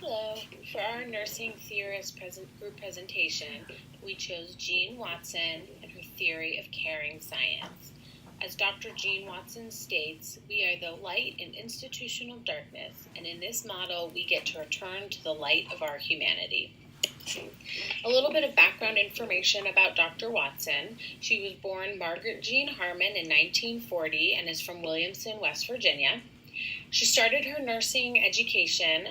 Hello. For our nursing theorist group presentation, we chose Jean Watson and her theory of caring science. As Dr. Jean Watson states, we are the light in institutional darkness, and in this model, we get to return to the light of our humanity. A little bit of background information about Dr. Watson. She was born Margaret Jean Harmon in 1940 and is from Williamson, West Virginia. She started her nursing education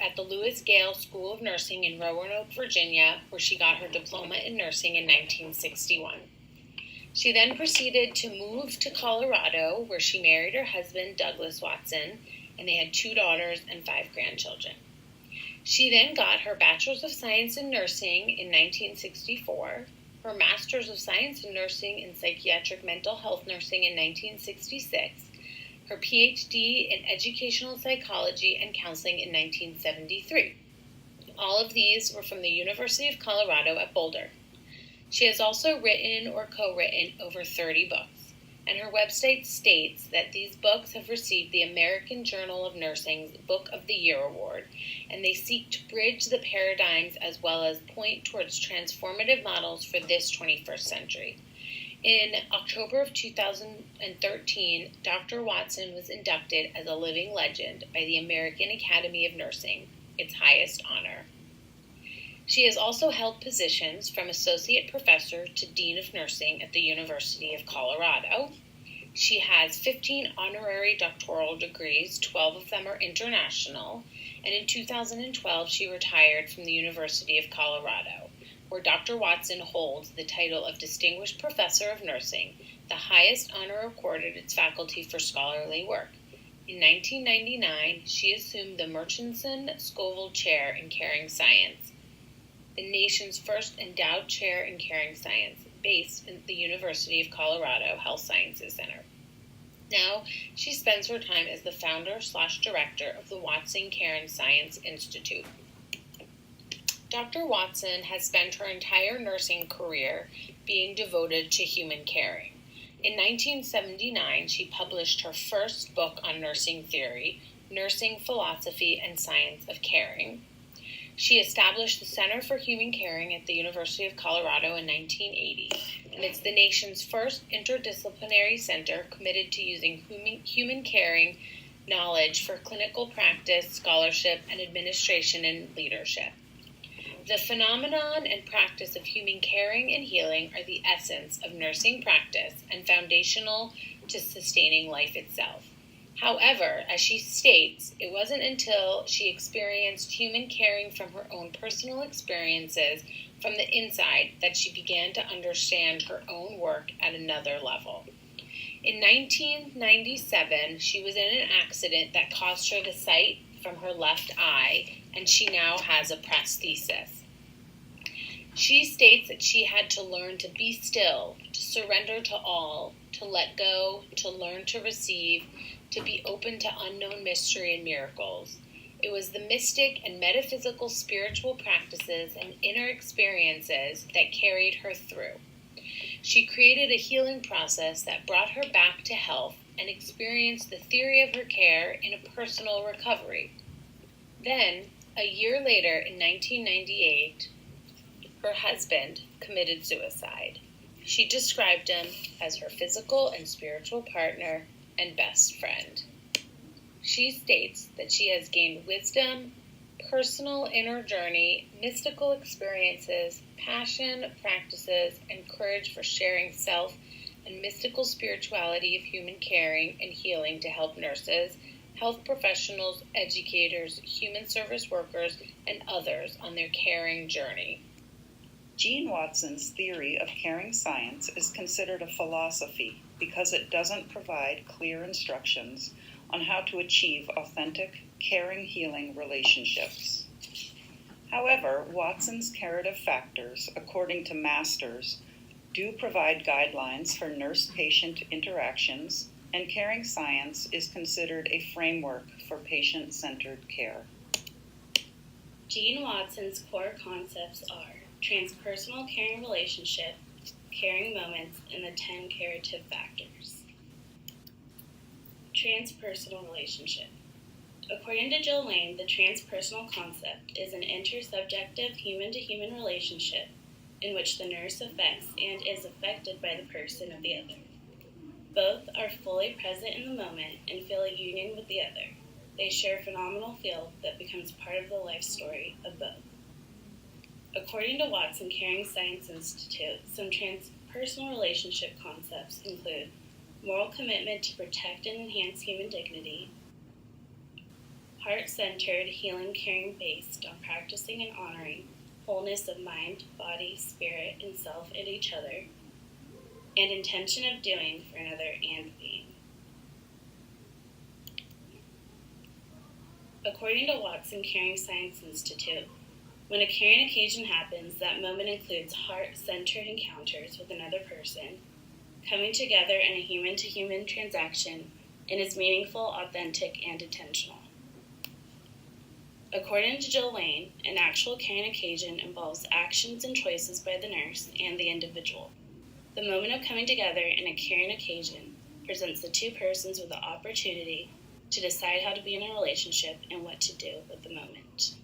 at the Lewis Gale School of Nursing in Roanoke, Virginia, where she got her diploma in nursing in 1961. She then proceeded to move to Colorado, where she married her husband, Douglas Watson, and they had 2 daughters and 5 grandchildren. She then got her Bachelor's of Science in Nursing in 1964, her Master's of Science in Nursing in Psychiatric Mental Health Nursing in 1966, her PhD in Educational Psychology and Counseling in 1973. All of these were from the University of Colorado at Boulder. She has also written or co-written over 30 books, and her website states that these books have received the American Journal of Nursing's Book of the Year Award, and they seek to bridge the paradigms as well as point towards transformative models for this 21st century. In October of 2013, Dr. Watson was inducted as a living legend by the American Academy of Nursing, its highest honor. She has also held positions from associate professor to dean of nursing at the University of Colorado. She has 15 honorary doctoral degrees, 12 of them are international, and in 2012 she retired from the University of Colorado, where Dr. Watson holds the title of Distinguished Professor of Nursing, the highest honor accorded its faculty for scholarly work. In 1999, she assumed the Murchison Scoville Chair in Caring Science, the nation's first endowed chair in caring science, based in the University of Colorado Health Sciences Center. Now, she spends her time as the founder/director of the Watson Caring Science Institute. Dr. Watson has spent her entire nursing career being devoted to human caring. In 1979, she published her first book on nursing theory, Nursing Philosophy and Science of Caring. She established the Center for Human Caring at the University of Colorado in 1980, and it's the nation's first interdisciplinary center committed to using human caring knowledge for clinical practice, scholarship, and administration and leadership. The phenomenon and practice of human caring and healing are the essence of nursing practice and foundational to sustaining life itself. However, as she states, it wasn't until she experienced human caring from her own personal experiences from the inside that she began to understand her own work at another level. In 1997, she was in an accident that cost her the sight from her left eye, and she now has a prosthesis. She states that she had to learn to be still, to surrender to all, to let go, to learn to receive, to be open to unknown mystery and miracles. It was the mystic and metaphysical spiritual practices and inner experiences that carried her through. She created a healing process that brought her back to health and experienced the theory of her care in a personal recovery. Then, a year later in 1998, her husband committed suicide. She described him as her physical and spiritual partner and best friend. She states that she has gained wisdom, personal inner journey, mystical experiences, passion, practices, and courage for sharing self and mystical spirituality of human caring and healing to help nurses, health professionals, educators, human service workers, and others on their caring journey. Jean Watson's theory of caring science is considered a philosophy because it doesn't provide clear instructions on how to achieve authentic, caring, healing relationships. However, Watson's curative factors, according to Masters, do provide guidelines for nurse-patient interactions, and caring science is considered a framework for patient-centered care. Jean Watson's core concepts are transpersonal caring relationship, caring moments, and the 10 curative factors. Transpersonal relationship. According to Jill Lane, the transpersonal concept is an intersubjective human-to-human relationship in which the nurse affects and is affected by the person of the other. Both are fully present in the moment and feel a union with the other. They share a phenomenal field that becomes part of the life story of both. According to Watson Caring Science Institute, some transpersonal relationship concepts include moral commitment to protect and enhance human dignity, heart-centered, healing, caring based on practicing and honoring wholeness of mind, body, spirit, and self and each other, and intention of doing for another and being. According to Watson Caring Science Institute, when a caring occasion happens, that moment includes heart-centered encounters with another person, coming together in a human-to-human transaction, and is meaningful, authentic, and intentional. According to Jill Lane, an actual caring occasion involves actions and choices by the nurse and the individual. The moment of coming together in a caring occasion presents the two persons with the opportunity to decide how to be in a relationship and what to do with the moment.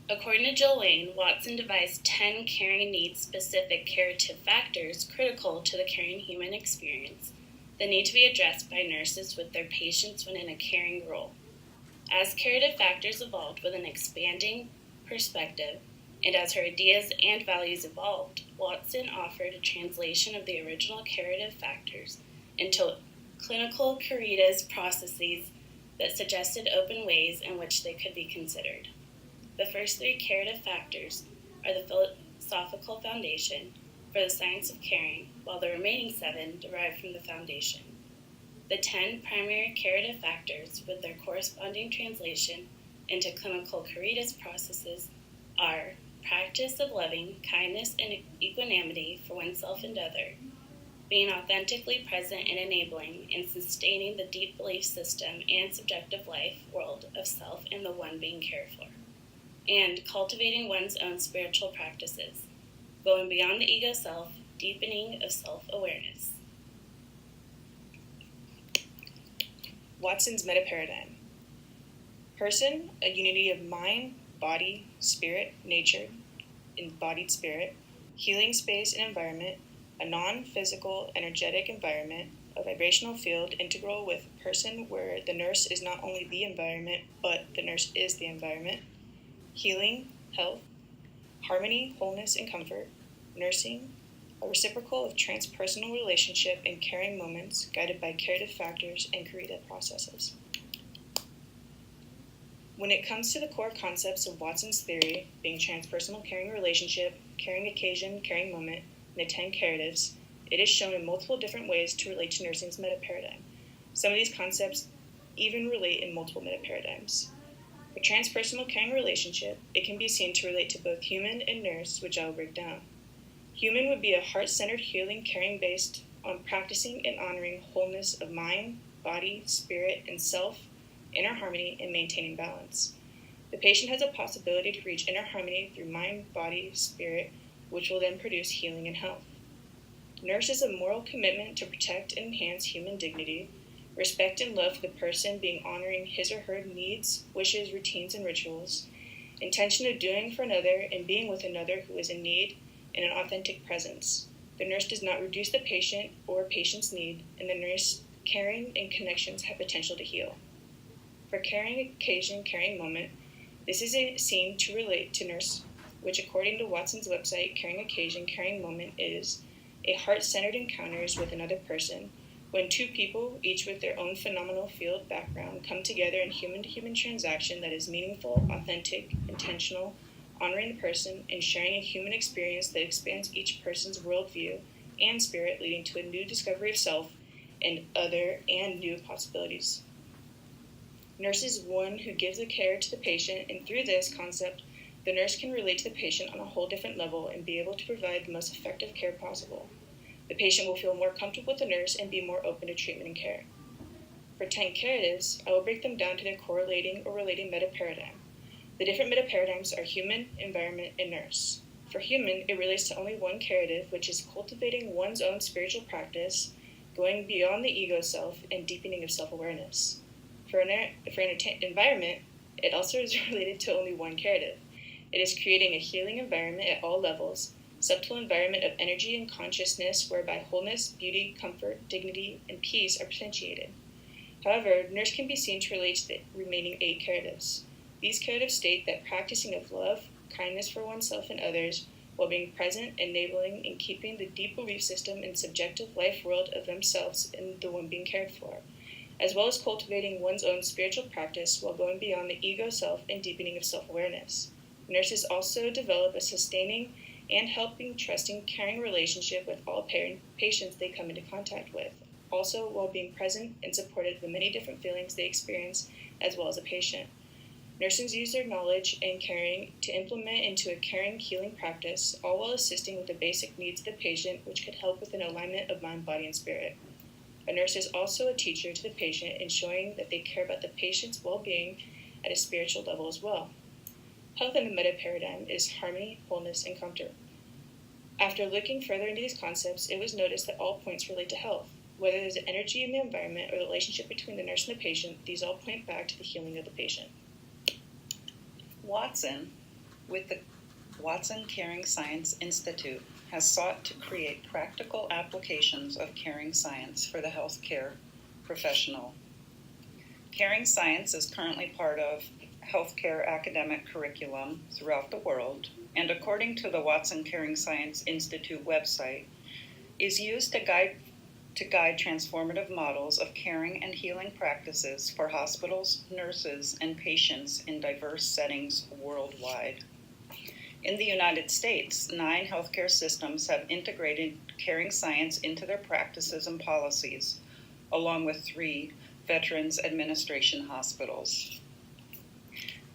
According to Jill Lane, Watson devised 10 caring needs-specific curative factors critical to the caring human experience that need to be addressed by nurses with their patients when in a caring role. As curative factors evolved with an expanding perspective, and as her ideas and values evolved, Watson offered a translation of the original curative factors into clinical curitas processes that suggested open ways in which they could be considered. The first 3 curative factors are the philosophical foundation for the science of caring, while the remaining 7 derive from the foundation. The 10 primary curative factors, with their corresponding translation into clinical curitas processes, are practice of loving kindness and equanimity for oneself and other, being authentically present and enabling and sustaining the deep belief system and subjective life world of self and the one being cared for, and cultivating one's own spiritual practices, going beyond the ego self, deepening of self-awareness. Watson's meta-paradigm. Person, a unity of mind, body, spirit, nature, embodied spirit, healing space and environment, a non-physical, energetic environment, a vibrational field integral with person where the nurse is not only the environment, but the nurse is the environment, healing, health, harmony, wholeness, and comfort, nursing, a reciprocal of transpersonal relationship and caring moments guided by curative factors and curative processes. When it comes to the core concepts of Watson's theory, being transpersonal caring relationship, caring occasion, caring moment, and the 10 curatives, it is shown in multiple different ways to relate to nursing's meta-paradigm. Some of these concepts even relate in multiple meta-paradigms. For transpersonal caring relationship, it can be seen to relate to both human and nurse, which I will break down. Human would be a heart-centered healing caring based on practicing and honoring wholeness of mind, body, spirit, and self, inner harmony, and maintaining balance. The patient has a possibility to reach inner harmony through mind, body, spirit, which will then produce healing and health. Nurse is a moral commitment to protect and enhance human dignity, respect and love for the person being honoring his or her needs, wishes, routines, and rituals, intention of doing for another and being with another who is in need, and an authentic presence. The nurse does not reduce the patient or patient's need, and the nurse caring and connections have potential to heal. For caring occasion, caring moment, this is seen to relate to nurse, which according to Watson's website, caring occasion, caring moment is a heart-centered encounters with another person when two people, each with their own phenomenal field background, come together in human-to-human transaction that is meaningful, authentic, intentional, honoring the person, and sharing a human experience that expands each person's worldview and spirit, leading to a new discovery of self and other and new possibilities. Nurse is one who gives the care to the patient, and through this concept, the nurse can relate to the patient on a whole different level and be able to provide the most effective care possible. The patient will feel more comfortable with the nurse and be more open to treatment and care. For 10 curatives, I will break them down to their correlating or relating meta-paradigm. The different meta-paradigms are human, environment, and nurse. For human, it relates to only one curative, which is cultivating one's own spiritual practice, going beyond the ego self and deepening of self-awareness. For environment, it also is related to only one curative. It is creating a healing environment at all levels, subtle environment of energy and consciousness whereby wholeness, beauty, comfort, dignity, and peace are potentiated. However, nurse can be seen to relate to the remaining 8 curatives. These curatives state that practicing of love, kindness for oneself and others, while being present, enabling, and keeping the deep belief system and subjective life world of themselves and the one being cared for, as well as cultivating one's own spiritual practice while going beyond the ego self and deepening of self-awareness. Nurses also develop a sustaining and helping, trusting, caring relationship with all patients they come into contact with, also while being present and supportive of the many different feelings they experience as well as a patient. Nurses use their knowledge and caring to implement into a caring, healing practice, all while assisting with the basic needs of the patient, which could help with an alignment of mind, body, and spirit. A nurse is also a teacher to the patient, ensuring that they care about the patient's well-being at a spiritual level as well. Health in the meta paradigm is harmony, wholeness, and comfort. After looking further into these concepts, it was noticed that all points relate to health. Whether there's an energy in the environment or the relationship between the nurse and the patient, these all point back to the healing of the patient. Watson, with the Watson Caring Science Institute, has sought to create practical applications of caring science for the healthcare professional. Caring science is currently part of healthcare academic curriculum throughout the world, and according to the Watson Caring Science Institute website, is used to guide transformative models of caring and healing practices for hospitals, nurses, and patients in diverse settings worldwide. In the United States, 9 healthcare systems have integrated caring science into their practices and policies, along with 3 Veterans Administration hospitals.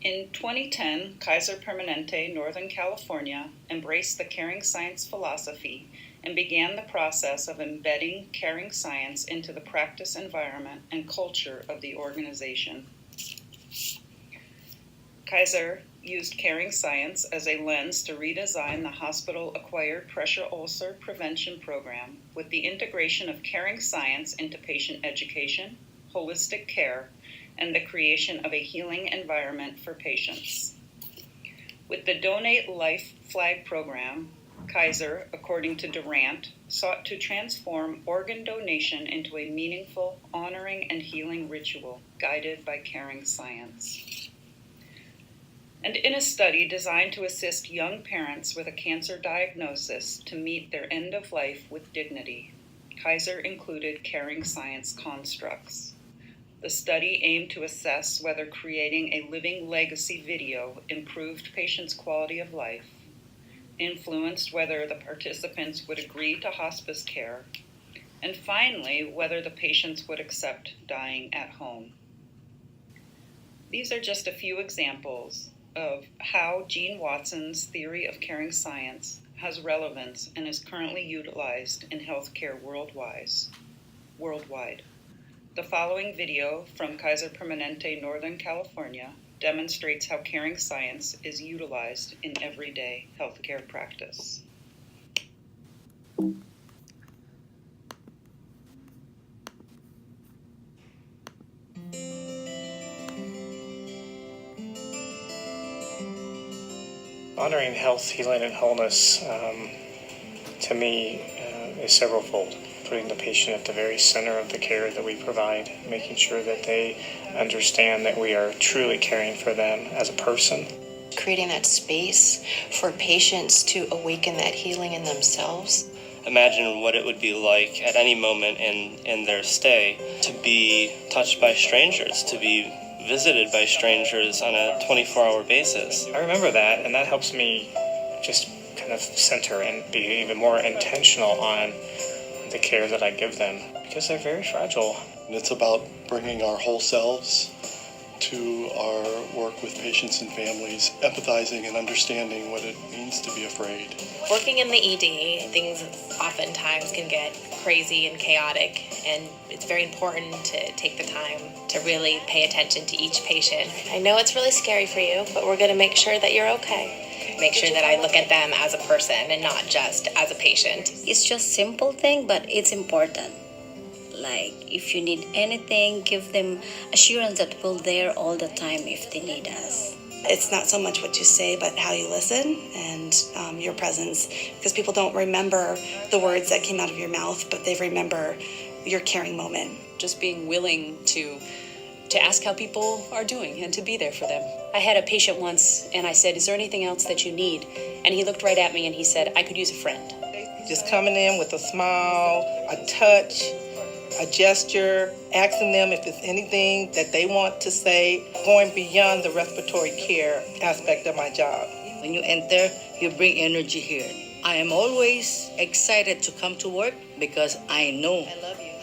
In 2010, Kaiser Permanente, Northern California, embraced the caring science philosophy and began the process of embedding caring science into the practice environment and culture of the organization. Kaiser used caring science as a lens to redesign the hospital-acquired pressure ulcer prevention program with the integration of caring science into patient education, holistic care, and the creation of a healing environment for patients. With the Donate Life Flag program, Kaiser, according to Durant, sought to transform organ donation into a meaningful, honoring, and healing ritual guided by caring science. And in a study designed to assist young parents with a cancer diagnosis to meet their end of life with dignity, Kaiser included caring science constructs. The study aimed to assess whether creating a living legacy video improved patients' quality of life, influenced whether the participants would agree to hospice care, and finally, whether the patients would accept dying at home. These are just a few examples of how Gene Watson's theory of caring science has relevance and is currently utilized in healthcare worldwide. The following video from Kaiser Permanente, Northern California, demonstrates how caring science is utilized in everyday healthcare practice. Honoring health, healing, and wholeness, to me, is severalfold. Putting the patient at the very center of the care that we provide, making sure that they understand that we are truly caring for them as a person. Creating that space for patients to awaken that healing in themselves. Imagine what it would be like at any moment in their stay to be touched by strangers, to be visited by strangers on a 24-hour basis. I remember that, and that helps me just kind of center and be even more intentional on the care that I give them, because they're very fragile. And it's about bringing our whole selves to our work with patients and families, empathizing and understanding what it means to be afraid. Working in the ED, things oftentimes can get crazy and chaotic, and it's very important to take the time to really pay attention to each patient. I know it's really scary for you, but we're going to make sure that you're okay. Make sure that I look at them as a person and not just as a patient. It's just simple thing, but it's important. Like, if you need anything, give them assurance that we're there all the time if they need us. It's not so much what you say, but how you listen and your presence. Because people don't remember the words that came out of your mouth, but they remember your caring moment. Just being willing to ask how people are doing and to be there for them. I had a patient once and I said, "Is there anything else that you need?" And he looked right at me and he said, "I could use a friend." Just coming in with a smile, a touch, a gesture, asking them if there's anything that they want to say, going beyond the respiratory care aspect of my job. When you enter, you bring energy here. I am always excited to come to work because I know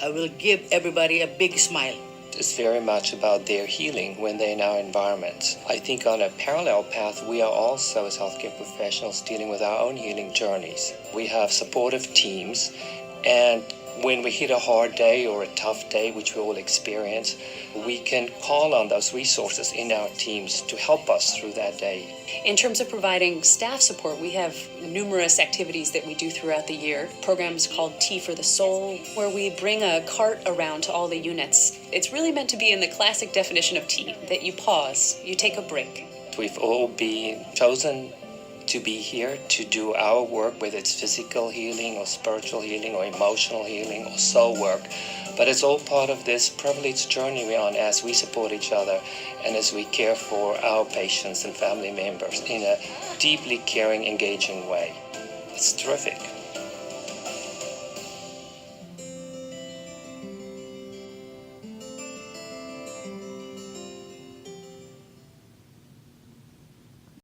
I will give everybody a big smile. It's very much about their healing when they're in our environment. I think on a parallel path, we are also, as healthcare professionals, dealing with our own healing journeys. We have supportive teams, and when we hit a hard day or a tough day, which we all experience, we can call on those resources in our teams to help us through that day. In terms of providing staff support, we have numerous activities that we do throughout the year. Programs called Tea for the Soul, where we bring a cart around to all the units. It's really meant to be in the classic definition of tea, that you pause, you take a break. We've all been chosen to be here to do our work, whether it's physical healing or spiritual healing or emotional healing or soul work. But it's all part of this privileged journey we're on as we support each other and as we care for our patients and family members in a deeply caring, engaging way. It's terrific.